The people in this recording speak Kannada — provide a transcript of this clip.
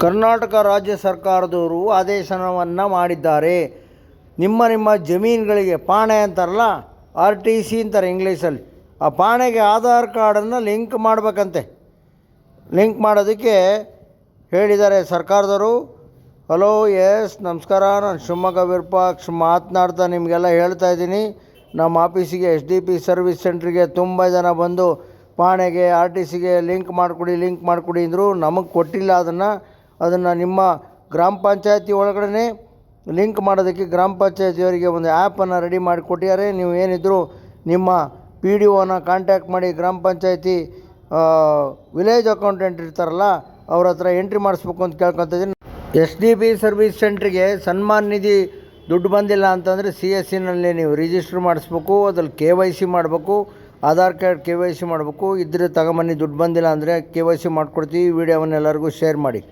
ಕರ್ನಾಟಕ ರಾಜ್ಯ ಸರ್ಕಾರದವರು ಆದೇಶವನ್ನು ಮಾಡಿದ್ದಾರೆ. ನಿಮ್ಮ ಜಮೀನುಗಳಿಗೆ ಪಾಣೆ ಅಂತಾರಲ್ಲ, RTC ಅಂತಾರೆ ಇಂಗ್ಲೀಷಲ್ಲಿ. ಆ ಪಾಣೆಗೆ ಆಧಾರ್ ಕಾರ್ಡನ್ನು ಲಿಂಕ್ ಮಾಡಬೇಕಂತೆ. ಲಿಂಕ್ ಮಾಡೋದಕ್ಕೆ ಹೇಳಿದ್ದಾರೆ ಸರ್ಕಾರದವರು. ಹಲೋ, ಎಸ್ ನಮಸ್ಕಾರ, ನಾನು ಶಿವಮೊಗ್ಗ ವಿರೂಪಾಕ್ಷ ಮಾತನಾಡ್ತಾ ನಿಮಗೆಲ್ಲ ಹೇಳ್ತಾ ಇದ್ದೀನಿ. ನಮ್ಮ ಆಫೀಸಿಗೆ SDP ಸರ್ವಿಸ್ ಸೆಂಟ್ರಿಗೆ ತುಂಬ ಜನ ಬಂದು ಪಾಣೆಗೆ RTCಗೆ ಲಿಂಕ್ ಮಾಡಿಕೊಡಿ ಅಂದರು. ನಮಗೆ ಕೊಟ್ಟಿಲ್ಲ. ಅದನ್ನು ನಿಮ್ಮ ಗ್ರಾಮ ಪಂಚಾಯತಿ ಒಳಗಡೆ ಲಿಂಕ್ ಮಾಡೋದಕ್ಕೆ ಗ್ರಾಮ ಪಂಚಾಯತಿಯವರಿಗೆ ಒಂದು ಆ್ಯಪನ್ನು ರೆಡಿ ಮಾಡಿ ಕೊಟ್ಟಿದ್ದಾರೆ. ನೀವು ಏನಿದ್ರು ನಿಮ್ಮ PDOನ ಕಾಂಟ್ಯಾಕ್ಟ್ ಮಾಡಿ ಗ್ರಾಮ ಪಂಚಾಯತಿ ವಿಲೇಜ್ ಅಕೌಂಟೆಂಟ್ ಇರ್ತಾರಲ್ಲ ಅವ್ರ ಹತ್ರ ಎಂಟ್ರಿ ಮಾಡಿಸ್ಬೇಕು ಅಂತ ಕೇಳ್ಕೊತ ಇದ್ದೀನಿ. SDP ಸರ್ವಿಸ್ ಸೆಂಟ್ರಿಗೆ ಸನ್ಮಾನ್ ನಿಧಿ ದುಡ್ಡು ಬಂದಿಲ್ಲ ಅಂತಂದರೆ CSCನಲ್ಲಿ ನೀವು ರಿಜಿಸ್ಟರ್ ಮಾಡಿಸ್ಬೇಕು. ಅದ್ರಲ್ಲಿ KYC ಮಾಡಬೇಕು, ಆಧಾರ್ ಕಾರ್ಡ್ KYC ಮಾಡಬೇಕು. ಇದ್ರೆ ತಗೊಂಬನ್ನಿ. ದುಡ್ಡು ಬಂದಿಲ್ಲ ಅಂದರೆ KYC ಮಾಡಿಕೊಡ್ತೀವಿ. ವಿಡಿಯೋವನ್ನು ಎಲ್ಲರಿಗೂ ಶೇರ್ ಮಾಡಿ.